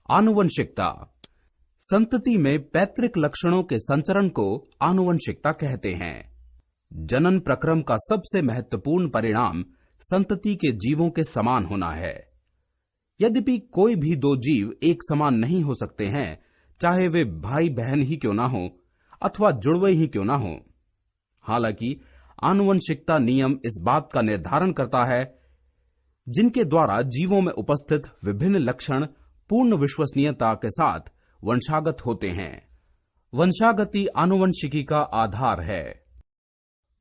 आनुवंशिकता। संतति में पैतृक लक्षणों के संचरण को आनुवंशिकता कहते हैं। जनन प्रक्रम का सबसे महत्वपूर्ण परिणाम संतति के जीवों के समान होना है। यद्यपि कोई भी दो जीव एक समान नहीं हो सकते हैं, चाहे वे भाई बहन ही क्यों ना हो अथवा जुड़वे ही क्यों ना हो। हालांकि आनुवंशिकता नियम इस बात का निर्धारण करता है जिनके द्वारा जीवों में उपस्थित विभिन्न लक्षण पूर्ण विश्वसनीयता के साथ वंशागत होते हैं। वंशागति आनुवंशिकी का आधार है।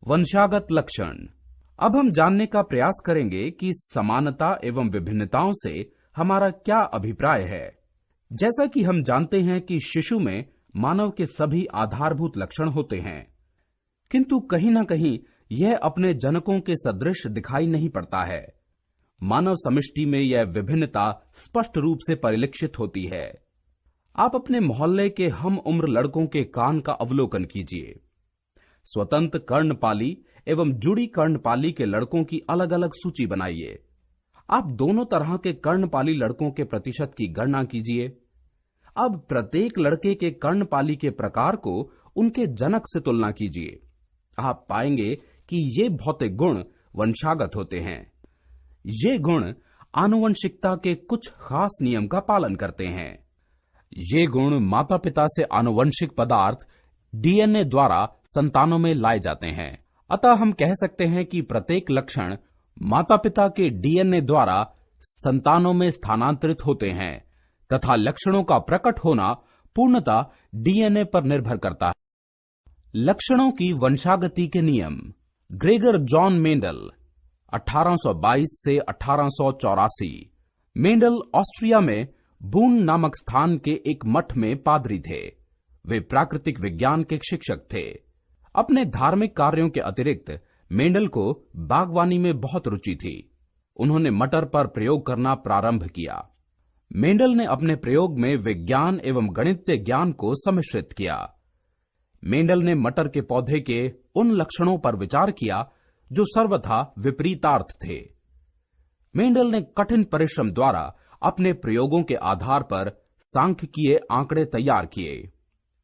वंशागत लक्षण। अब हम जानने का प्रयास करेंगे कि समानता एवं विभिन्नताओं से हमारा क्या अभिप्राय है। जैसा कि हम जानते हैं कि शिशु में मानव के सभी आधारभूत लक्षण होते हैं, किंतु कहीं न कहीं यह अपने जनकों के सदृश दिखाई नहीं पड़ता है। मानव समष्टि में यह विभिन्नता स्पष्ट रूप से परिलक्षित होती है। आप अपने मोहल्ले के हम उम्र लड़कों के कान का अवलोकन कीजिए। स्वतंत्र कर्णपाली एवं जुड़ी कर्णपाली के लड़कों की अलग अलग सूची बनाइए। आप दोनों तरह के कर्णपाली लड़कों के प्रतिशत की गणना कीजिए। अब प्रत्येक लड़के के कर्णपाली के प्रकार को उनके जनक से तुलना कीजिए। आप पाएंगे कि ये भौतिक गुण वंशागत होते हैं। ये गुण आनुवंशिकता के कुछ खास नियम का पालन करते हैं। ये गुण माता पिता से आनुवंशिक पदार्थ डीएनए द्वारा संतानों में लाए जाते हैं। अतः हम कह सकते हैं कि प्रत्येक लक्षण माता पिता के डीएनए द्वारा संतानों में स्थानांतरित होते हैं तथा लक्षणों का प्रकट होना पूर्णतः डीएनए पर निर्भर करता है। लक्षणों की वंशागति के नियम। ग्रेगर जॉन मेंडल 1822 से 1884। मेंडल ऑस्ट्रिया में बून नामक स्थान के एक मठ में पादरी थे। वे प्राकृतिक विज्ञान के शिक्षक थे। अपने धार्मिक कार्यों के अतिरिक्त मेंडल को बागवानी में बहुत रुचि थी। उन्होंने मटर पर प्रयोग करना प्रारंभ किया। मेंडल ने अपने प्रयोग में विज्ञान एवं गणितीय ज्ञान को सम्मिश्रित किया। मेंडल ने मटर के पौधे के उन लक्षणों पर विचार किया जो सर्वथा विपरीतार्थ थे। मेंडल ने कठिन परिश्रम द्वारा अपने प्रयोगों के आधार पर सांख्यिकीय आंकड़े तैयार किए,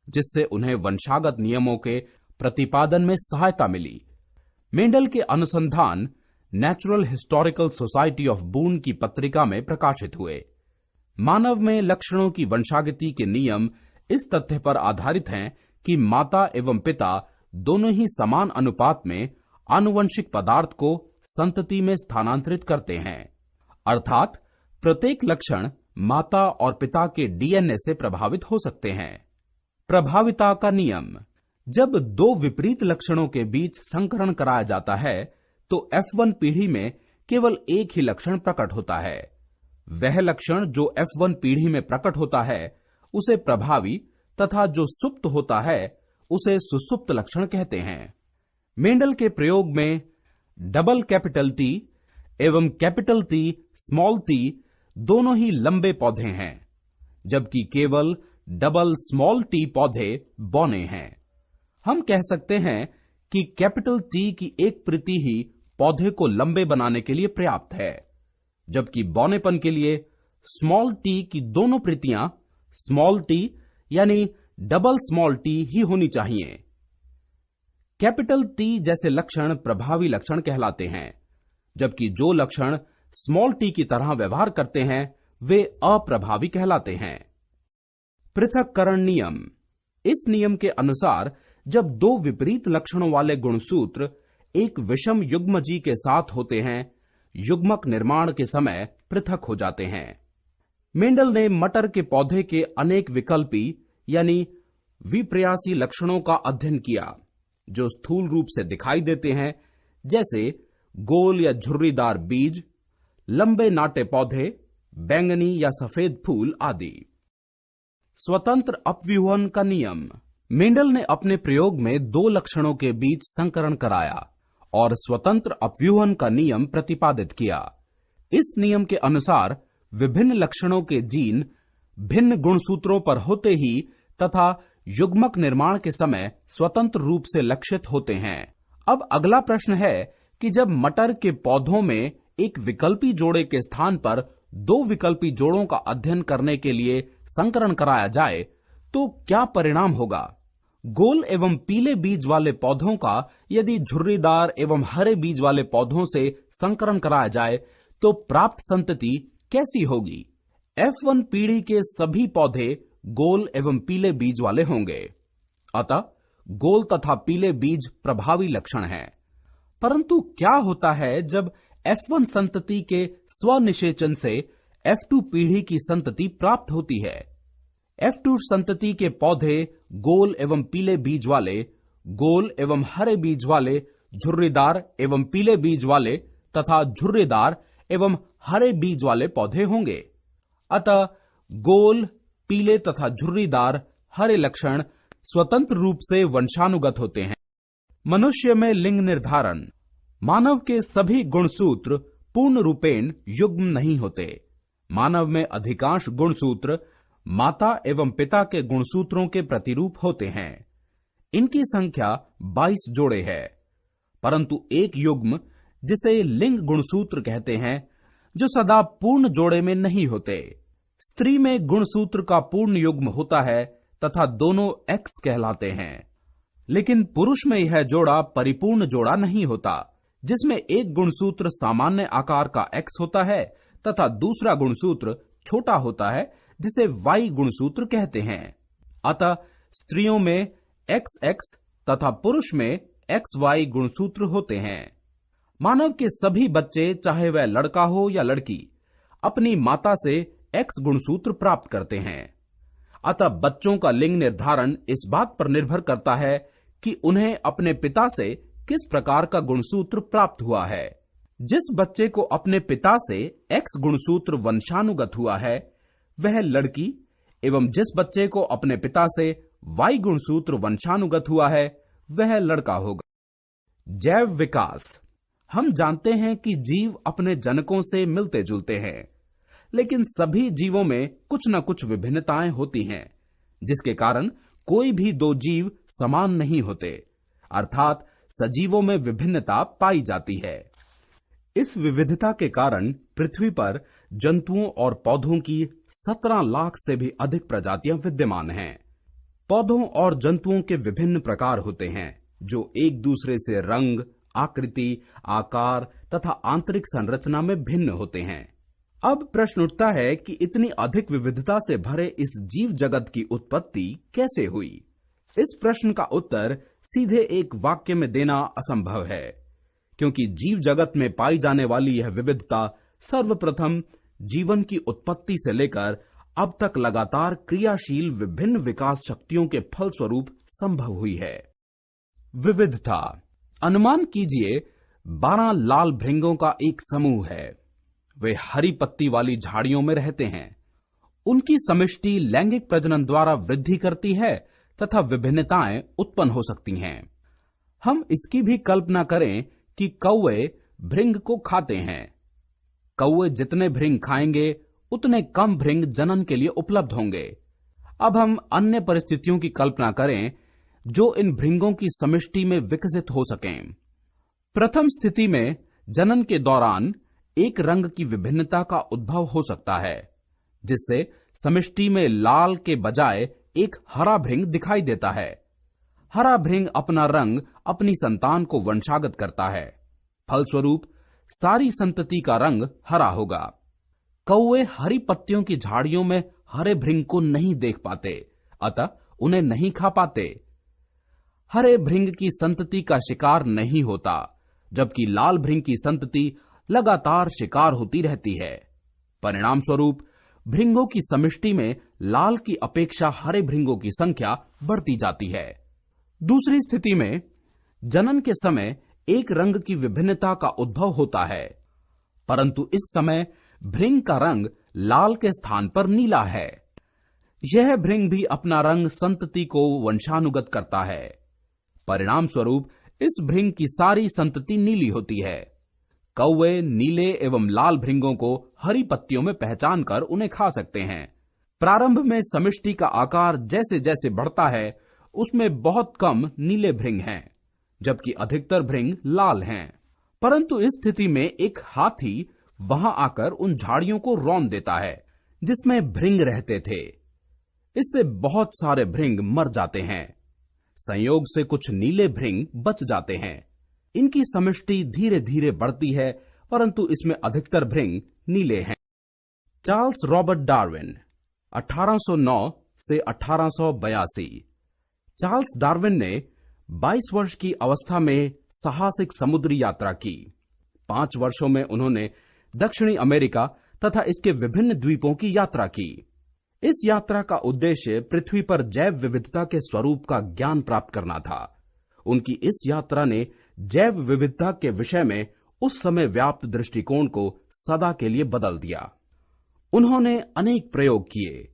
जिससे उन्हें वंशागत नियमों के प्रतिपादन में सहायता मिली। मेंडल के अनुसंधान नेचुरल हिस्टोरिकल सोसाइटी ऑफ बून की पत्रिका में प्रकाशित हुए। मानव में लक्षणों की वंशागति के नियम इस तथ्य पर आधारित हैं कि माता एवं पिता दोनों ही समान अनुपात में आनुवंशिक पदार्थ को संतति में स्थानांतरित करते हैं, अर्थात प्रत्येक लक्षण माता और पिता के डीएनए से प्रभावित हो सकते हैं। प्रभाविता का नियम। जब दो विपरीत लक्षणों के बीच संकरण कराया जाता है तो F1 पीढ़ी में केवल एक ही लक्षण प्रकट होता है। वह लक्षण जो F1 पीढ़ी में प्रकट होता है उसे प्रभावी तथा जो सुप्त होता है उसे सुसुप्त लक्षण कहते हैं। मेंडल के प्रयोग में डबल कैपिटल टी एवं कैपिटल टी स्मॉल टी दोनों ही लंबे पौधे हैं, जबकि केवल डबल स्मॉल टी पौधे बौने हैं। हम कह सकते हैं कि कैपिटल टी की एक प्रति ही पौधे को लंबे बनाने के लिए पर्याप्त है, जबकि बौनेपन के लिए स्मॉल टी की दोनों प्रतियां स्मॉल टी यानी डबल स्मॉल टी ही होनी चाहिए। कैपिटल टी जैसे लक्षण प्रभावी लक्षण कहलाते हैं, जबकि जो लक्षण स्मॉल टी की तरह व्यवहार करते हैं वे अप्रभावी कहलाते हैं। पृथक्करण नियम। इस नियम के अनुसार जब दो विपरीत लक्षणों वाले गुणसूत्र एक विषम युग्मजी के साथ होते हैं, युग्मक निर्माण के समय पृथक हो जाते हैं। मेंडल ने मटर के पौधे के अनेक विकल्पी यानी विप्रयासी लक्षणों का अध्ययन किया, जो स्थूल रूप से दिखाई देते हैं, जैसे गोल या झुर्रीदार बीज, लंबे नाटे पौधे, बैंगनी या सफेद फूल आदि। स्वतंत्र अपव्यूहन का नियम। मेंडल ने अपने प्रयोग में दो लक्षणों के बीच संकरण कराया और स्वतंत्र अपव्यूहन का नियम प्रतिपादित किया। इस नियम के अनुसार विभिन्न लक्षणों के जीन भिन्न गुणसूत्रों पर होते ही तथा युग्मक निर्माण के समय स्वतंत्र रूप से लक्षित होते हैं। अब अगला प्रश्न है कि जब मटर के पौधों में एक विकल्पी जोड़े के स्थान पर दो विकल्पी जोड़ों का अध्ययन करने के लिए संकरण कराया जाए तो क्या परिणाम होगा? गोल एवं पीले बीज वाले पौधों का यदि झुर्रीदार एवं हरे बीज वाले पौधों से संकरण कराया जाए तो प्राप्त संतति कैसी होगी? F1 पीढ़ी के सभी पौधे गोल एवं पीले बीज वाले होंगे। अतः गोल तथा पीले बीज प्रभावी लक्षण हैं। परंतु क्या होता है जब F1 संतति के स्वनिषेचन से F2 पीढ़ी की संतति प्राप्त होती है? F2 संतति के पौधे गोल एवं पीले बीज वाले, गोल एवं हरे बीज वाले, झुर्रीदार एवं पीले बीज वाले तथा झुर्रीदार एवं हरे बीज वाले पौधे होंगे। अतः गोल, पीले तथा झुर्रीदार हरे लक्षण स्वतंत्र रूप से वंशानुगत होते हैं। मनुष्य में लिंग निर्धारण। मानव के सभी गुणसूत्र पूर्ण रूपेण युग्म नहीं होते। मानव में अधिकांश गुणसूत्र माता एवं पिता के गुणसूत्रों के प्रतिरूप होते हैं। इनकी संख्या 22 जोड़े है, परंतु एक युग्म जिसे लिंग गुणसूत्र कहते हैं जो सदा पूर्ण जोड़े में नहीं होते। स्त्री में गुणसूत्र का पूर्ण युग्म होता है तथा दोनों X कहलाते हैं, लेकिन पुरुष में यह जोड़ा परिपूर्ण जोड़ा नहीं होता, जिसमें एक गुणसूत्र सामान्य आकार का X होता है तथा दूसरा गुणसूत्र छोटा होता है जिसे Y गुणसूत्र कहते हैं। अतः स्त्रियों में XX तथा पुरुष में XY गुणसूत्र होते हैं। मानव के सभी बच्चे, चाहे वह लड़का हो या लड़की, अपनी माता से X गुणसूत्र प्राप्त करते हैं। अतः बच्चों का लिंग निर्धारण इस बात पर निर्भर करता है कि उन्हें अपने पिता से किस प्रकार का गुणसूत्र प्राप्त हुआ है। जिस बच्चे को अपने पिता से X गुणसूत्र वंशानुगत हुआ है वह लड़की, एवं जिस बच्चे को अपने पिता से Y गुणसूत्र वंशानुगत हुआ है वह लड़का होगा। जैव विकास। हम जानते हैं कि जीव अपने जनकों से मिलते जुलते हैं, लेकिन सभी जीवों में कुछ न कुछ विभिन्नताएं होती हैं, जिसके कारण कोई भी दो जीव समान नहीं होते, अर्थात सजीवों में विभिन्नता पाई जाती है। इस विविधता के कारण पृथ्वी पर जंतुओं और पौधों की 17 लाख से भी अधिक प्रजातियां विद्यमान हैं। पौधों और जंतुओं के विभिन्न प्रकार होते हैं जो एक दूसरे से रंग, आकृति, आकार तथा आंतरिक संरचना में भिन्न होते हैं। अब प्रश्न उठता है कि इतनी अधिक विविधता से भरे इस जीव जगत की उत्पत्ति कैसे हुई? इस प्रश्न का उत्तर सीधे एक वाक्य में देना असंभव है, क्योंकि जीव जगत में पाई जाने वाली यह विविधता सर्वप्रथम जीवन की उत्पत्ति से लेकर अब तक लगातार क्रियाशील विभिन्न विकास शक्तियों के फलस्वरूप संभव हुई है। विविधता। अनुमान कीजिए 12 लाल भृंगों का एक समूह है। वे हरी पत्ती वाली झाड़ियों में रहते हैं। उनकी समष्टि लैंगिक प्रजनन द्वारा वृद्धि करती है तथा विभिन्नताएं उत्पन्न हो सकती हैं। हम इसकी भी कल्पना करें कि कौवे भृंग को खाते हैं। कौवे जितने भृंग खाएंगे उतने कम भृंग जनन के लिए उपलब्ध होंगे। अब हम अन्य परिस्थितियों की कल्पना करें जो इन भृंगों की समष्टि में विकसित हो सकें। प्रथम स्थिति में जनन के दौरान एक रंग की विभिन्नता का उद्भव हो सकता है, जिससे समष्टि में लाल के बजाय एक हरा भृंग दिखाई देता है। हरा भृंग अपना रंग अपनी संतान को वंशागत करता है। फलस्वरूप सारी संतति का रंग हरा होगा। कौवे हरी पत्तियों की झाड़ियों में हरे भृंग को नहीं देख पाते, अतः उन्हें नहीं खा पाते। हरे भृंग की संतति का शिकार नहीं होता, जबकि लाल भृंग की संतति लगातार शिकार होती रहती है। परिणाम स्वरूप भृंगों की समष्टि में लाल की अपेक्षा हरे भृंगों की संख्या बढ़ती जाती है। दूसरी स्थिति में जनन के समय एक रंग की विभिन्नता का उद्भव होता है, परंतु इस समय भृंग का रंग लाल के स्थान पर नीला है। यह भृंग भी अपना रंग संतति को वंशानुगत करता है। परिणाम स्वरूप इस भृंग की सारी संतति नीली होती है। कौवे नीले एवं लाल भृंगों को हरी पत्तियों में पहचान कर उन्हें खा सकते हैं। प्रारंभ में समष्टि का आकार जैसे जैसे बढ़ता है उसमें बहुत कम नीले भृंग हैं, जबकि अधिकतर भृंग लाल हैं। परंतु इस स्थिति में एक हाथी वहां आकर उन झाड़ियों को रौंद देता है जिसमें भृंग रहते थे। इससे बहुत सारे भृंग मर जाते हैं। संयोग से कुछ नीले भृंग बच जाते हैं। इनकी समष्टि धीरे धीरे बढ़ती है, परंतु इसमें अधिकतर भृंग नीले हैं। चार्ल्स रॉबर्ट डार्विन 1809 से 1882। चार्ल्स डार्विन ने 22 वर्ष की अवस्था में साहसिक समुद्री यात्रा की। 5 वर्षों में उन्होंने दक्षिणी अमेरिका तथा इसके विभिन्न द्वीपों की यात्रा की। इस यात्रा का उद्देश्य पृथ्वी पर जैव विविधता के स्वरूप का ज्ञान प्राप्त करना था। उनकी इस यात्रा ने जैव विविधता के विषय में उस समय व्याप्त दृष्टिकोण को सदा के लिए बदल दिया। उन्होंने अनेक प्रयोग किए।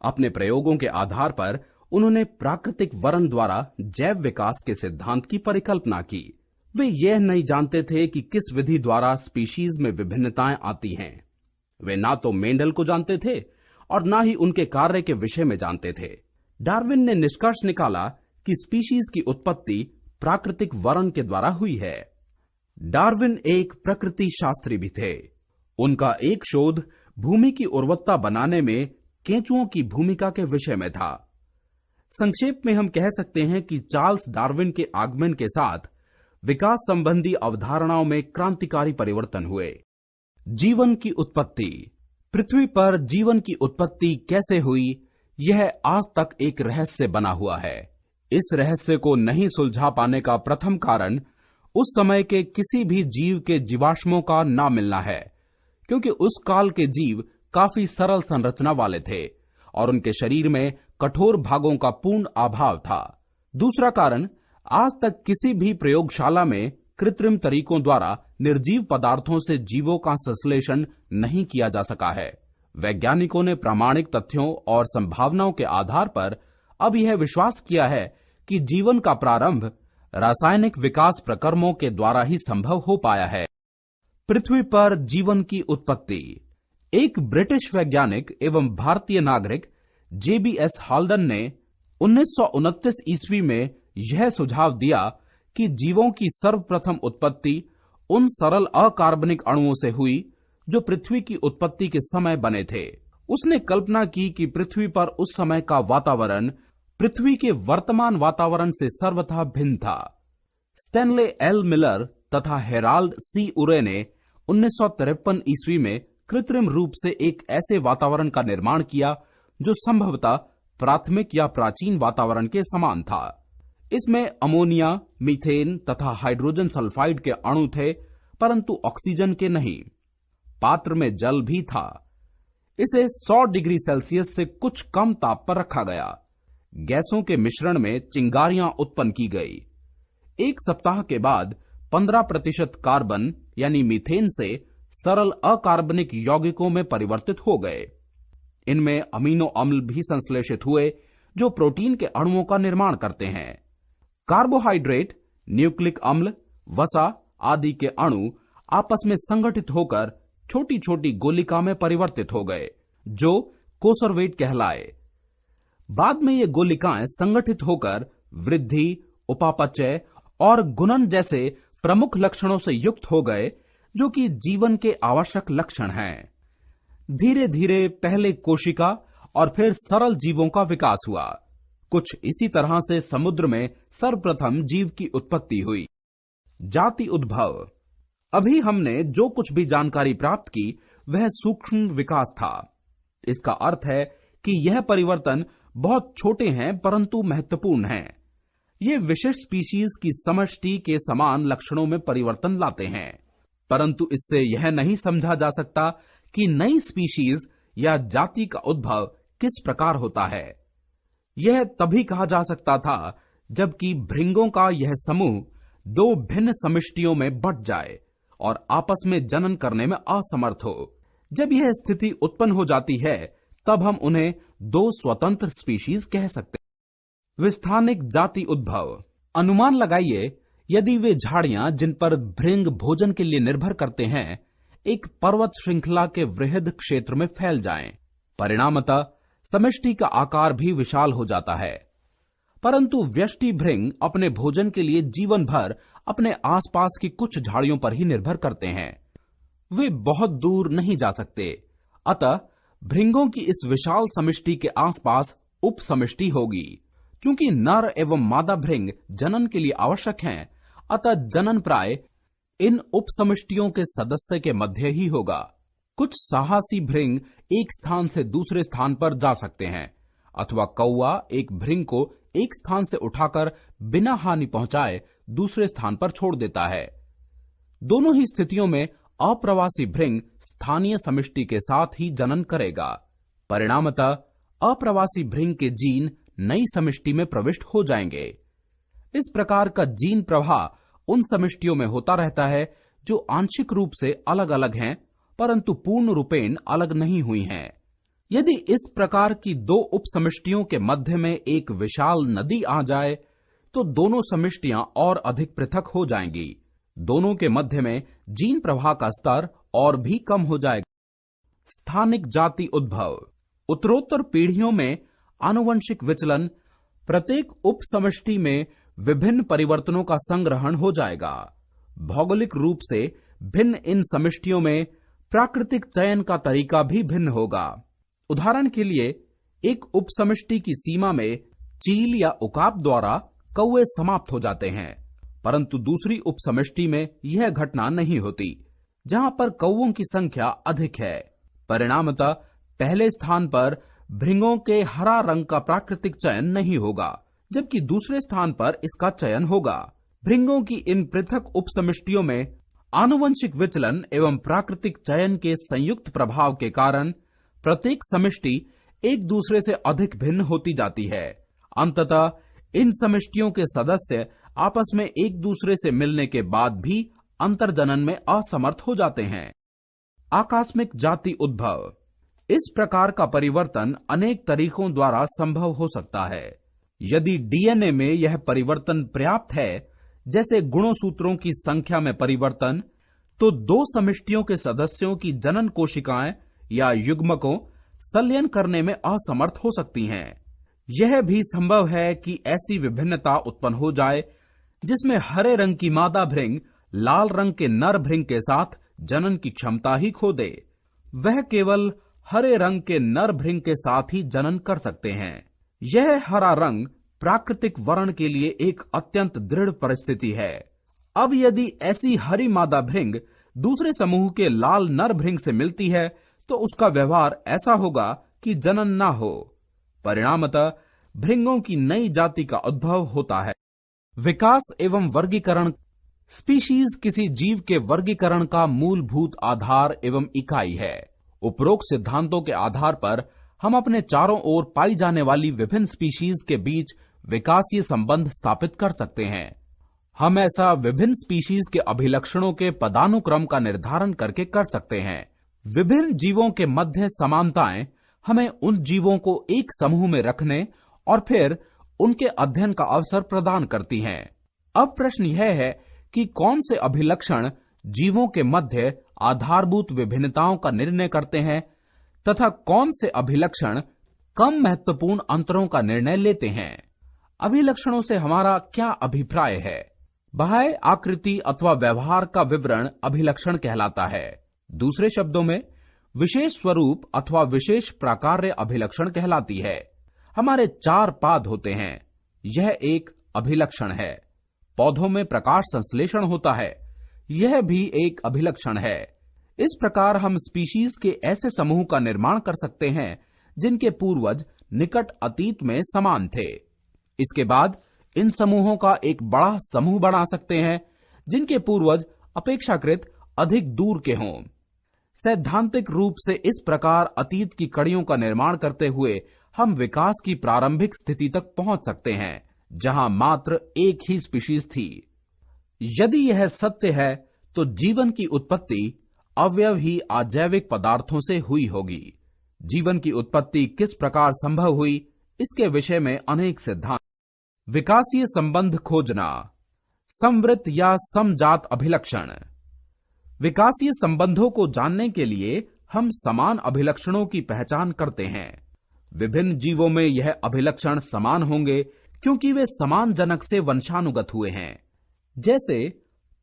अपने प्रयोगों के आधार पर उन्होंने प्राकृतिक वर्ण द्वारा जैव विकास के सिद्धांत की परिकल्पना की। वे यह नहीं जानते थे कि किस विधि द्वारा स्पीशीज में विभिन्नताएं आती हैं। वे ना तो मेंडल को जानते थे और ना ही उनके कार्य के विषय में जानते थे। डार्विन ने निष्कर्ष निकाला कि स्पीशीज की उत्पत्ति प्राकृतिक वर्ण के द्वारा हुई है। डार्विन एक प्रकृति शास्त्री भी थे। उनका एक शोध भूमि की उर्वरता बनाने में केंचुओं की भूमिका के विषय में था। संक्षेप में हम कह सकते हैं कि चार्ल्स डार्विन के आगमन के साथ विकास संबंधी अवधारणाओं में क्रांतिकारी परिवर्तन हुए। जीवन की उत्पत्ति। पृथ्वी पर जीवन की उत्पत्ति कैसे हुई, यह आज तक एक रहस्य बना हुआ है। इस रहस्य को नहीं सुलझा पाने का प्रथम कारण उस समय के किसी भी जीव के जीवाश्मों का ना मिलना है, क्योंकि उस काल के जीव काफी सरल संरचना वाले थे और उनके शरीर में कठोर भागों का पूर्ण अभाव था। दूसरा कारण, आज तक किसी भी प्रयोगशाला में कृत्रिम तरीकों द्वारा निर्जीव पदार्थों से जीवों का संश्लेषण नहीं किया जा सका है। वैज्ञानिकों ने प्रामाणिक तथ्यों और संभावनाओं के आधार पर अब यह विश्वास किया है कि जीवन का प्रारंभ रासायनिक विकास प्रक्रमों के द्वारा ही संभव हो पाया है। पृथ्वी पर जीवन की उत्पत्ति। एक ब्रिटिश वैज्ञानिक एवं भारतीय नागरिक JBS हाल्डन ने 1929 ईस्वी में यह सुझाव दिया कि जीवों की सर्वप्रथम उत्पत्ति उन सरल अकार्बनिक अणुओं से हुई जो पृथ्वी की उत्पत्ति के समय बने थे। उसने कल्पना की कि पृथ्वी पर उस समय का वातावरण पृथ्वी के वर्तमान वातावरण से सर्वथा भिन्न था। स्टैनले एल मिलर तथा हेराल्ड C उरे ने 1953 ईस्वी में कृत्रिम रूप से एक ऐसे वातावरण का निर्माण किया जो संभवतः प्राथमिक या प्राचीन वातावरण के समान था। इसमें अमोनिया, मीथेन तथा हाइड्रोजन सल्फाइड के अणु थे, परंतु ऑक्सीजन के नहीं। पात्र में जल भी था। इसे 100 डिग्री सेल्सियस से कुछ कम ताप पर रखा गया। गैसों के मिश्रण में चिंगारियां उत्पन्न की गई। 1 सप्ताह के बाद 15% कार्बन यानी मीथेन से सरल अकार्बनिक यौगिकों में परिवर्तित हो गए। इनमें अमीनो अम्ल भी संश्लेषित हुए जो प्रोटीन के अणुओं का निर्माण करते हैं। कार्बोहाइड्रेट, न्यूक्लिक अम्ल, वसा आदि के अणु आपस में संगठित होकर छोटी छोटी गोलिका में परिवर्तित हो गए जो कोसरवेट कहलाए। बाद में ये गोलिकाएं संगठित होकर वृद्धि, उपापचय और गुणन जैसे प्रमुख लक्षणों से युक्त हो गए जो कि जीवन के आवश्यक लक्षण हैं। धीरे धीरे पहले कोशिका और फिर सरल जीवों का विकास हुआ। कुछ इसी तरह से समुद्र में सर्वप्रथम जीव की उत्पत्ति हुई। जाति उद्भव। अभी हमने जो कुछ भी जानकारी प्राप्त की वह सूक्ष्म विकास था। इसका अर्थ है कि यह परिवर्तन बहुत छोटे हैं परंतु महत्वपूर्ण हैं। ये विशिष्ट स्पीशीज की समष्टि के समान लक्षणों में परिवर्तन लाते हैं, परंतु इससे यह नहीं समझा जा सकता कि नई स्पीशीज या जाति का उद्भव किस प्रकार होता है। यह तभी कहा जा सकता था जबकि भृंगों का यह समूह 2 भिन्न समष्टियों में बंट जाए और आपस में जनन करने में असमर्थ हो। जब यह स्थिति उत्पन्न हो जाती है तब हम उन्हें 2 स्वतंत्र स्पीशीज कह सकते हैं। विस्थानिक जाति उद्भव। अनुमान लगाइए यदि वे झाड़ियां जिन पर भृंग भोजन के लिए निर्भर करते हैं एक पर्वत श्रृंखला के वृहद क्षेत्र में फैल जाएं, परिणामतः समष्टि का आकार भी विशाल हो जाता है। परंतु व्यष्टि भृंग अपने भोजन के लिए जीवन भर अपने आसपास की कुछ झाड़ियों पर ही निर्भर करते हैं। वे बहुत दूर नहीं जा सकते। अतः भृंगों की इस विशाल समष्टि के आसपास उप समष्टि होगी। चूंकि नर एवं मादा भृंग जनन के लिए आवश्यक हैं, अतः जनन प्राय इन उप समष्टियों के सदस्य के मध्य ही होगा। कुछ साहसी भृंग एक स्थान से दूसरे स्थान पर जा सकते हैं, अथवा कौवा एक भृंग को एक स्थान से उठाकर बिना हानि पहुंचाए दूसरे स्थान पर छोड़ देता है। दोनों ही स्थितियों में अप्रवासी भृंग स्थानीय समष्टि के साथ ही जनन करेगा। परिणामतः अप्रवासी भृंग के जीन नई समष्टि में प्रविष्ट हो जाएंगे। इस प्रकार का जीन प्रवाह उन समष्टियों में होता रहता है जो आंशिक रूप से अलग अलग हैं, परंतु पूर्ण रूपेण अलग नहीं हुई हैं। यदि इस प्रकार की दो उप समष्टियों के मध्य में एक विशाल नदी आ जाए तो दोनों समष्टियां और अधिक पृथक हो जाएंगी। दोनों के मध्य में जीन प्रवाह का स्तर और भी कम हो जाएगा। स्थानिक जाति उद्भव। उत्तरोत्तर पीढ़ियों में आनुवंशिक विचलन प्रत्येक उप समष्टि में विभिन्न परिवर्तनों का संग्रहण हो जाएगा। भौगोलिक रूप से भिन्न इन समष्टियों में प्राकृतिक चयन का तरीका भी भिन्न होगा। उदाहरण के लिए एक उप समष्टि की सीमा में चील या उकाब द्वारा कौवे समाप्त हो जाते हैं, परंतु दूसरी उप समष्टि में यह घटना नहीं होती, जहां पर कौवों की संख्या अधिक है। परिणामतः पहले स्थान पर भृंगों के हरा रंग का प्राकृतिक चयन नहीं होगा, जबकि दूसरे स्थान पर इसका चयन होगा। भृंगों की इन पृथक उप समष्टियों में आनुवंशिक विचलन एवं प्राकृतिक चयन के संयुक्त प्रभाव के कारण प्रत्येक समष्टि एक दूसरे से अधिक भिन्न होती जाती है। अंततः इन समष्टियों के सदस्य आपस में एक दूसरे से मिलने के बाद भी अंतर्जनन में असमर्थ हो जाते हैं। आकस्मिक जाति उद्भव। इस प्रकार का परिवर्तन अनेक तरीकों द्वारा संभव हो सकता है। यदि डीएनए में यह परिवर्तन पर्याप्त है, जैसे गुणसूत्रों की संख्या में परिवर्तन, तो दो समष्टियों के सदस्यों की जनन कोशिकाएं या युग्मकों संलयन करने में असमर्थ हो सकती हैं। यह भी संभव है कि ऐसी विभिन्नता उत्पन्न हो जाए जिसमें हरे रंग की मादा भृंग लाल रंग के नर भृंग के साथ जनन की क्षमता ही खो दे। वह केवल हरे रंग के नर भृंग के साथ ही जनन कर सकते हैं। यह हरा रंग प्राकृतिक वर्ण के लिए एक अत्यंत दृढ़ परिस्थिति है। अब यदि ऐसी हरी मादा भृंग दूसरे समूह के लाल नर भृंग से मिलती है तो उसका व्यवहार ऐसा होगा कि जनन ना हो। परिणामतः भृंगों की नई जाति का उद्भव होता है। विकास एवं वर्गीकरण। स्पीशीज किसी जीव के वर्गीकरण का मूलभूत आधार एवं इकाई है। उपरोक्त सिद्धांतों के आधार पर हम अपने चारों ओर पाई जाने वाली विभिन्न स्पीशीज के बीच विकासीय संबंध स्थापित कर सकते हैं। हम ऐसा विभिन्न स्पीशीज के अभिलक्षणों के पदानुक्रम का निर्धारण करके कर सकते हैं। विभिन्न जीवों के मध्य समानताएं हमें उन जीवों को एक समूह में रखने और फिर उनके अध्ययन का अवसर प्रदान करती हैं। अब प्रश्न यह है कि कौन से अभिलक्षण जीवों के मध्य आधारभूत विभिन्नताओं का निर्णय करते हैं तथा कौन से अभिलक्षण कम महत्वपूर्ण अंतरों का निर्णय लेते हैं। अभिलक्षणों से हमारा क्या अभिप्राय है? बाह्य आकृति अथवा व्यवहार का विवरण अभिलक्षण कहलाता है। दूसरे शब्दों में विशेष स्वरूप अथवा विशेष प्राकार्य अभिलक्षण कहलाती है। हमारे 4 पाद होते हैं, यह एक अभिलक्षण है। पौधों में प्रकाश संश्लेषण होता है, यह भी एक अभिलक्षण है। इस प्रकार हम स्पीशीज के ऐसे समूह का निर्माण कर सकते हैं जिनके पूर्वज निकट अतीत में समान थे। इसके बाद इन समूहों का एक बड़ा समूह बना सकते हैं जिनके पूर्वज अपेक्षाकृत अधिक दूर के हों। सैद्धांतिक रूप से इस प्रकार अतीत की कड़ियों का निर्माण करते हुए हम विकास की प्रारंभिक स्थिति तक पहुंच सकते हैं जहां मात्र एक ही स्पीशीज थी। यदि यह सत्य है तो जीवन की उत्पत्ति अवयव ही अजैविक पदार्थों से हुई होगी। जीवन की उत्पत्ति किस प्रकार संभव हुई, इसके विषय में अनेक सिद्धांत। विकासीय संबंध खोजना। समवृत्त या समजात अभिलक्षण। विकासीय संबंधों को जानने के लिए हम समान अभिलक्षणों की पहचान करते हैं। विभिन्न जीवों में यह अभिलक्षण समान होंगे क्योंकि वे समान जनक से वंशानुगत हुए हैं। जैसे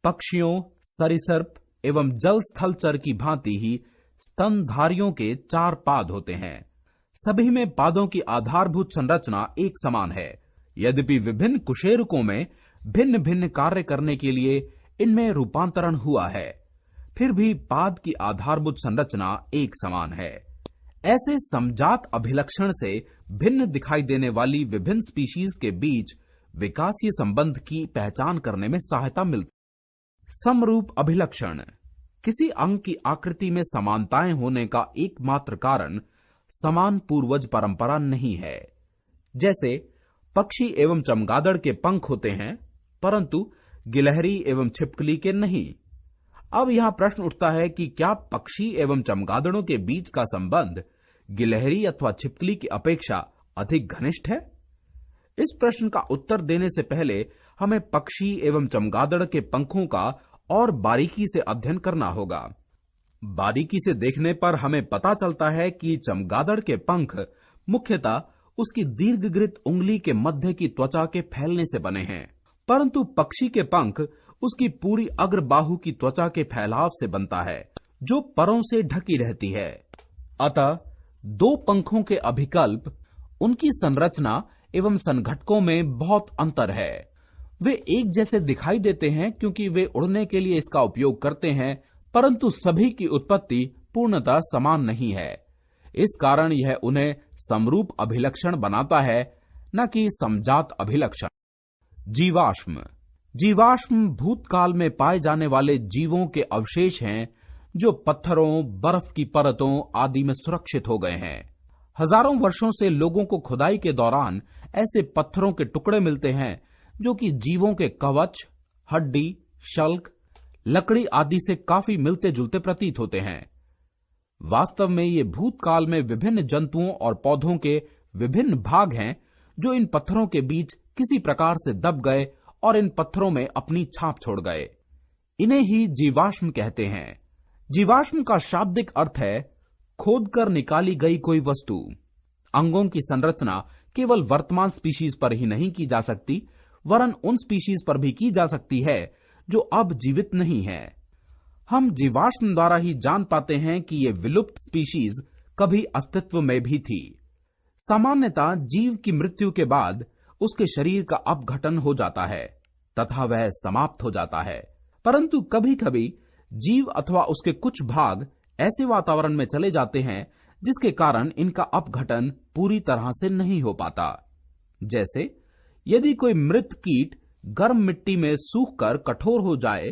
पक्षियों, सरीसृप, एवं जल स्थल चर की भांति ही स्तनधारियों के 4 पाद होते हैं। सभी में पादों की आधारभूत संरचना एक समान है। यद्यपि विभिन्न कुशेरुकों में भिन्न भिन्न कार्य करने के लिए इनमें रूपांतरण हुआ है, फिर भी पाद की आधारभूत संरचना एक समान है। ऐसे समजात अभिलक्षण से भिन्न दिखाई देने वाली विभिन्न स्पीशीज के बीच विकासीय संबंध की पहचान करने में सहायता मिलती। समरूप अभिलक्षण किसी अंग की आकृति में समानताएं होने का एकमात्र कारण समान पूर्वज परंपरा नहीं है। जैसे पक्षी एवं चमगादड़ के पंख होते हैं, परंतु गिलहरी एवं छिपकली के नहीं। अब यहां प्रश्न उठता है कि क्या पक्षी एवं चमगादड़ों के बीच का संबंध गिलहरी अथवा छिपकली की अपेक्षा अधिक घनिष्ठ है? इस प्रश्न का उत्तर देने से पहले हमें पक्षी एवं चमगादड़ के पंखों का और बारीकी से अध्ययन करना होगा। बारीकी से देखने पर हमें पता चलता है कि चमगादड़ के पंख मुख्यतः उसकी दीर्घकृत उंगली के मध्य की त्वचा के फैलने से बने हैं, परंतु पक्षी के पंख उसकी पूरी अग्र बाहु की त्वचा के फैलाव से बनता है, जो परों से ढकी रहती है। अतः 2 पंखों के अभिकल्प, उनकी संरचना एवं संघटकों में बहुत अंतर है। वे एक जैसे दिखाई देते हैं क्योंकि वे उड़ने के लिए इसका उपयोग करते हैं, परंतु सभी की उत्पत्ति पूर्णतः समान नहीं है। इस कारण यह उन्हें समरूप अभिलक्षण बनाता है, न कि समजात अभिलक्षण। जीवाश्म भूतकाल में पाए जाने वाले जीवों के अवशेष हैं जो पत्थरों, बर्फ की परतों आदि में सुरक्षित हो गए हैं। हजारों वर्षों से लोगों को खुदाई के दौरान ऐसे पत्थरों के टुकड़े मिलते हैं जो कि जीवों के कवच, हड्डी, शल्क, लकड़ी आदि से काफी मिलते जुलते प्रतीत होते हैं। वास्तव में ये भूतकाल में विभिन्न जंतुओं और पौधों के विभिन्न भाग हैं जो इन पत्थरों के बीच किसी प्रकार से दब गए और इन पत्थरों में अपनी छाप छोड़ गए। इन्हें ही जीवाश्म कहते हैं। जीवाश्म का शाब्दिक अर्थ है खोदकर निकाली गई कोई वस्तु। अंगों की संरचना केवल वर्तमान स्पीशीज पर ही नहीं की जा सकती, वरन उन स्पीशीज पर भी की जा सकती है जो अब जीवित नहीं है। हम जीवाश्म द्वारा ही जान पाते हैं कि ये विलुप्त स्पीशीज कभी अस्तित्व में भी थी। सामान्यतः जीव की मृत्यु के बाद उसके शरीर का अपघटन हो जाता है तथा वह समाप्त हो जाता है, परंतु कभी कभी जीव अथवा उसके कुछ भाग ऐसे वातावरण में चले जाते हैं जिसके कारण इनका अपघटन पूरी तरह से नहीं हो पाता। जैसे यदि कोई मृत कीट गर्म मिट्टी में सूखकर कठोर हो जाए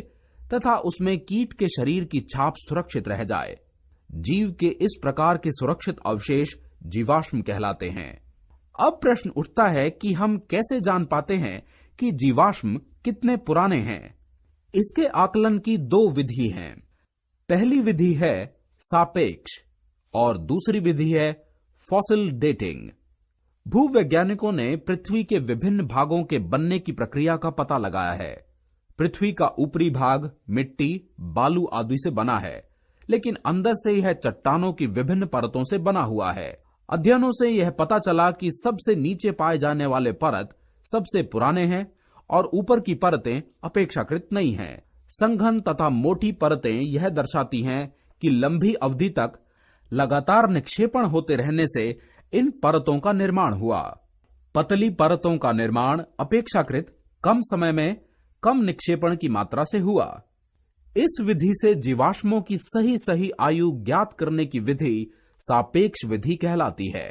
तथा उसमें कीट के शरीर की छाप सुरक्षित रह जाए, जीव के इस प्रकार के सुरक्षित अवशेष जीवाश्म कहलाते हैं। अब प्रश्न उठता है कि हम कैसे जान पाते हैं कि जीवाश्म कितने पुराने हैं। इसके आकलन की 2 विधि हैं। पहली विधि है सापेक्ष और दूसरी विधि है फॉसिल डेटिंग। भूवैज्ञानिकों ने पृथ्वी के विभिन्न भागों के बनने की प्रक्रिया का पता लगाया है। पृथ्वी का ऊपरी भाग मिट्टी, बालू आदि से बना है, लेकिन अंदर से यह चट्टानों की विभिन्न परतों से बना हुआ है। अध्ययनों से यह पता चला कि सबसे नीचे पाए जाने वाले परत सबसे पुराने हैं और ऊपर की परतें अपेक्षाकृत नई हैं। संघन तथा मोटी परतें यह दर्शाती हैं कि लंबी अवधि तक लगातार निक्षेपण होते रहने से इन परतों का निर्माण हुआ। पतली परतों का निर्माण अपेक्षाकृत कम समय में कम निक्षेपण की मात्रा से हुआ। इस विधि से जीवाश्मों की सही आयु ज्ञात करने की विधि सापेक्ष विधि कहलाती है।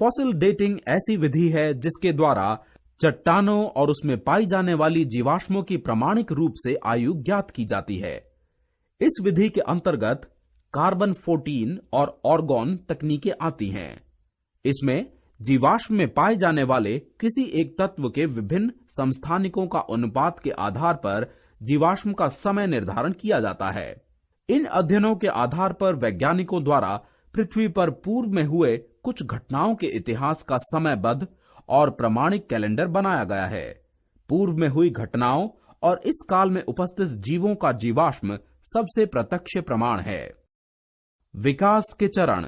फॉसिल डेटिंग ऐसी विधि है जिसके द्वारा चट्टानों और उसमें पाई जाने वाली जीवाश्मों की प्रामाणिक रूप से आयु ज्ञात की जाती है। इस विधि के अंतर्गत कार्बन 14 और ऑर्गन तकनीकें आती हैं। इसमें जीवाश्म में पाए जाने वाले किसी एक तत्व के विभिन्न समस्थानिकों का अनुपात के आधार पर जीवाश्म का समय निर्धारण किया जाता है। इन अध्ययनों के आधार पर वैज्ञानिकों द्वारा पृथ्वी पर पूर्व में हुए कुछ घटनाओं के इतिहास का समयबद्ध और प्रमाणिक कैलेंडर बनाया गया है। पूर्व में हुई घटनाओं और इस काल में उपस्थित जीवों का जीवाश्म सबसे प्रत्यक्ष प्रमाण है। विकास के चरण।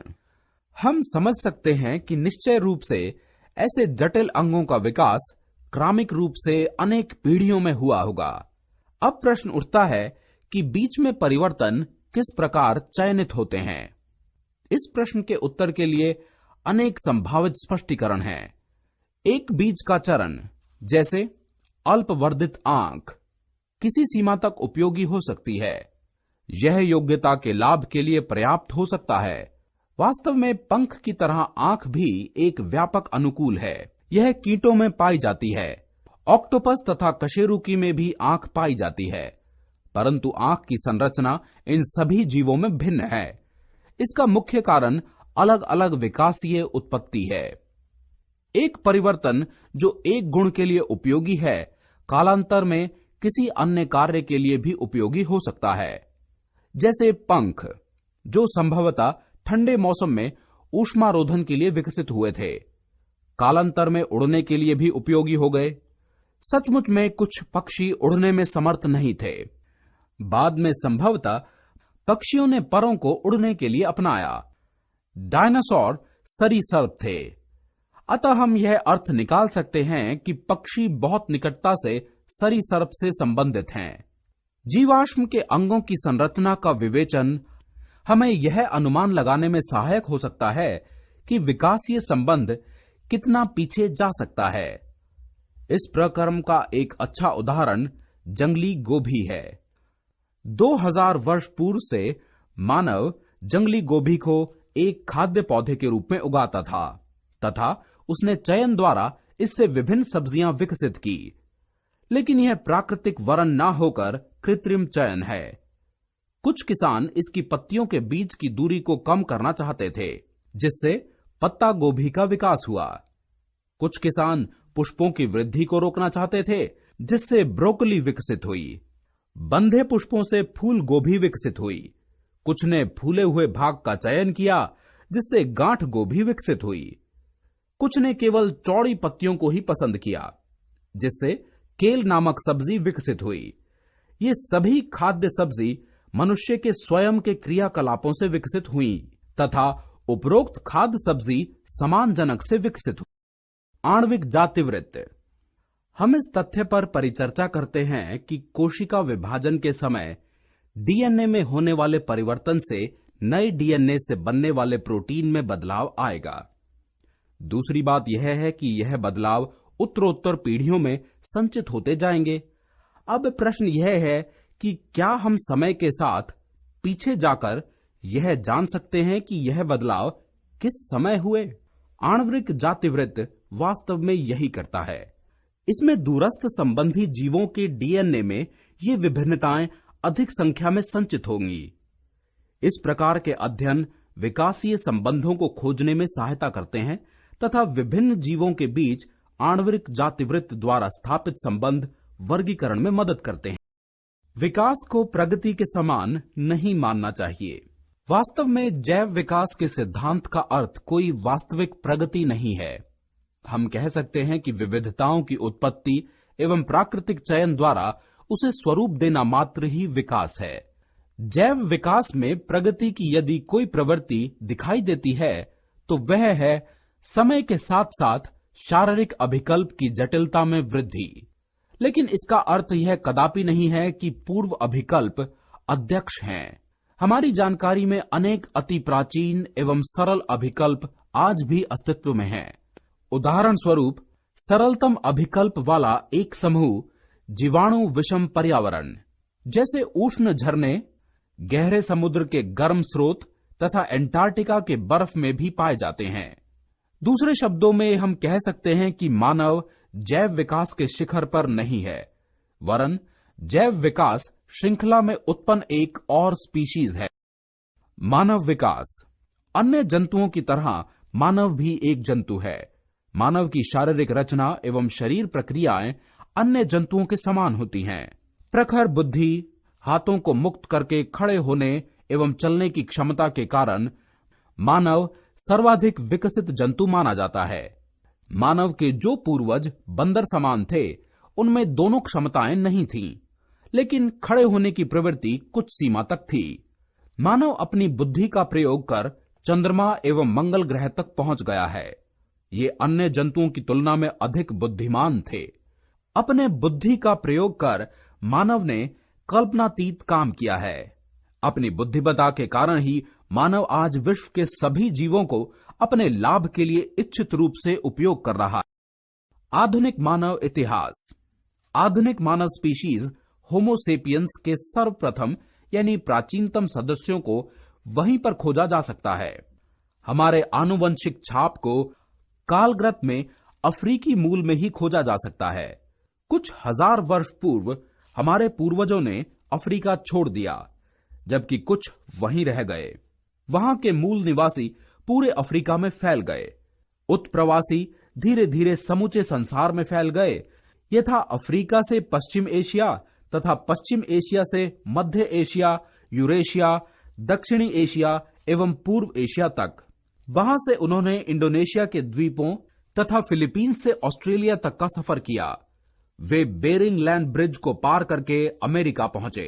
हम समझ सकते हैं कि निश्चय रूप से ऐसे जटिल अंगों का विकास क्रमिक रूप से अनेक पीढ़ियों में हुआ होगा। अब प्रश्न उठता है कि बीच में परिवर्तन किस प्रकार चयनित होते हैं। इस प्रश्न के उत्तर के लिए अनेक संभावित स्पष्टीकरण हैं। एक बीज का चरण, जैसे अल्पवर्धित आंख, किसी सीमा तक उपयोगी हो सकती है। यह योग्यता के लाभ के लिए पर्याप्त हो सकता है। वास्तव में पंख की तरह आंख भी एक व्यापक अनुकूल है। यह कीटों में पाई जाती है। ऑक्टोपस तथा कशेरुकी में भी आंख पाई जाती है, परंतु आंख की संरचना इन सभी जीवों में भिन्न है। इसका मुख्य कारण अलग अलग विकासीय उत्पत्ति है। एक परिवर्तन जो एक गुण के लिए उपयोगी है, कालांतर में किसी अन्य कार्य के लिए भी उपयोगी हो सकता है। जैसे पंख, जो संभवतः ठंडे मौसम में ऊष्मारोधन के लिए विकसित हुए थे, कालांतर में उड़ने के लिए भी उपयोगी हो गए। सचमुच में कुछ पक्षी उड़ने में समर्थ नहीं थे। बाद में संभवतः पक्षियों ने परों को उड़ने के लिए अपनाया। डायनासोर सरीसृप थे, अतः हम यह अर्थ निकाल सकते हैं कि पक्षी बहुत निकटता से सरीसृप से संबंधित हैं। जीवाश्म के अंगों की संरचना का विवेचन हमें यह अनुमान लगाने में सहायक हो सकता है कि विकासीय संबंध कितना पीछे जा सकता है। इस प्रक्रम का एक अच्छा उदाहरण जंगली गोभी है। 2000 वर्ष पूर्व से मानव जंगली गोभी को एक खाद्य पौधे के रूप में उगाता था तथा उसने चयन द्वारा इससे विभिन्न सब्जियां विकसित की। लेकिन यह प्राकृतिक वरण न होकर कृत्रिम चयन है। कुछ किसान इसकी पत्तियों के बीच की दूरी को कम करना चाहते थे, जिससे पत्ता गोभी का विकास हुआ। कुछ किसान पुष्पों की वृद्धि को रोकना चाहते थे, जिससे ब्रोकली विकसित हुई। बंधे पुष्पों से फूल गोभी विकसित हुई। कुछ ने फूले हुए भाग का चयन किया, जिससे गांठ गोभी विकसित हुई। कुछ ने केवल चौड़ी पत्तियों को ही पसंद किया, जिससे केल नामक सब्जी विकसित हुई। ये सभी खाद्य सब्जी मनुष्य के स्वयं के क्रियाकलापों से विकसित हुई तथा उपरोक्त खाद्य सब्जी समान जनक से विकसित हुई। आणविक जातिवृत्त। हम इस तथ्य पर परिचर्चा करते हैं कि कोशिका विभाजन के समय डीएनए में होने वाले परिवर्तन से नए डीएनए से बनने वाले प्रोटीन में बदलाव आएगा। दूसरी बात यह है कि यह बदलाव उत्तरोत्तर पीढ़ियों में संचित होते जाएंगे। अब प्रश्न यह है कि क्या हम समय के साथ पीछे जाकर यह जान सकते हैं कि यह बदलाव किस समय हुए? आणविक जातिवृत्त वास्तव में यही करता है। इसमें दूरस्थ संबंधी जीवों के डीएनए में ये विभिन्नताएं अधिक संख्या में संचित होंगी। इस प्रकार के अध्ययन विकासीय संबंधों को खोजने में सहायता करते हैं तथा विभिन्न जीवों के बीच आणविक जातिवृत्त द्वारा स्थापित संबंध वर्गीकरण में मदद करते हैं। विकास को प्रगति के समान नहीं मानना चाहिए। वास्तव में जैव विकास के सिद्धांत का अर्थ कोई वास्तविक प्रगति नहीं है। हम कह सकते हैं कि विविधताओं की उत्पत्ति एवं प्राकृतिक चयन द्वारा उसे स्वरूप देना मात्र ही विकास है। जैव विकास में प्रगति की यदि कोई प्रवृत्ति दिखाई देती है तो वह है समय के साथ साथ शारीरिक अभिकल्प की जटिलता में वृद्धि। लेकिन इसका अर्थ यह कदापि नहीं है कि पूर्व अभिकल्प अध्यक्ष हैं। हमारी जानकारी में अनेक अति प्राचीन एवं सरल अभिकल्प आज भी अस्तित्व में हैं। उदाहरण स्वरूप सरलतम अभिकल्प वाला एक समूह जीवाणु विषम पर्यावरण, जैसे उष्ण झरने, गहरे समुद्र के गर्म स्रोत तथा एंटार्क्टिका के बर्फ में भी पाए जाते हैं। दूसरे शब्दों में हम कह सकते हैं कि मानव जैव विकास के शिखर पर नहीं है, वरन जैव विकास श्रृंखला में उत्पन्न एक और स्पीशीज है। मानव विकास। अन्य जंतुओं की तरह मानव भी एक जंतु है। मानव की शारीरिक रचना एवं शरीर प्रक्रियाएं अन्य जंतुओं के समान होती हैं। प्रखर बुद्धि, हाथों को मुक्त करके खड़े होने एवं चलने की क्षमता के कारण मानव सर्वाधिक विकसित जंतु माना जाता है। मानव के जो पूर्वज बंदर समान थे, उनमें दोनों क्षमताएं नहीं थीं, लेकिन खड़े होने की प्रवृत्ति कुछ सीमा तक थी। मानव अपनी बुद्धि का प्रयोग कर चंद्रमा एवं मंगल ग्रह तक पहुंच गया है। ये अन्य जंतुओं की तुलना में अधिक बुद्धिमान थे। अपने बुद्धि का प्रयोग कर मानव ने कल्पनातीत काम किया है। अपनी बुद्धिमत्ता के कारण ही मानव आज विश्व के सभी जीवों को अपने लाभ के लिए इच्छित रूप से उपयोग कर रहा है। आधुनिक मानव इतिहास। आधुनिक मानव स्पीशीज होमोसेपियंस के सर्वप्रथम यानी प्राचीनतम सदस्यों को वहीं पर खोजा जा सकता है। हमारे आनुवंशिक छाप को कालग्रत में अफ्रीकी मूल में ही खोजा जा सकता है। कुछ हजार वर्ष पूर्व हमारे पूर्वजों ने अफ्रीका छोड़ दिया, जबकि कुछ वहीं रह गए। वहां के मूल निवासी पूरे अफ्रीका में फैल गए। उत्प्रवासी धीरे धीरे समूचे संसार में फैल गए। यथा अफ्रीका से पश्चिम एशिया तथा पश्चिम एशिया से मध्य एशिया, यूरेशिया, दक्षिणी एशिया एवं पूर्व एशिया तक। वहां से उन्होंने इंडोनेशिया के द्वीपों तथा फिलीपींस से ऑस्ट्रेलिया तक का सफर किया। वे बेरिंग लैंड ब्रिज को पार करके अमेरिका पहुंचे।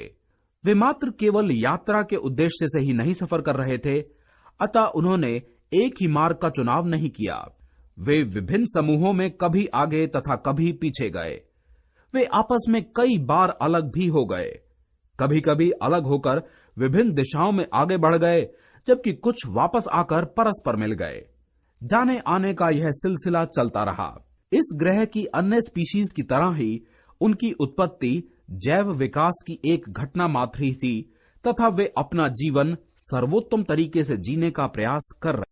वे मात्र केवल यात्रा के उद्देश्य से ही नहीं सफर कर रहे थे, अतः उन्होंने एक ही मार्ग का चुनाव नहीं किया। वे विभिन्न समूहों में कभी आगे तथा कभी पीछे गए। वे आपस में कई बार अलग भी हो गए। कभी कभी अलग होकर विभिन्न दिशाओं में आगे बढ़ गए, जबकि कुछ वापस आकर परस्पर मिल गए। जाने आने का यह सिलसिला चलता रहा। इस ग्रह की अन्य स्पीशीज की तरह ही उनकी उत्पत्ति जैव विकास की एक घटना मात्र ही थी तथा वे अपना जीवन सर्वोत्तम तरीके से जीने का प्रयास कर रहे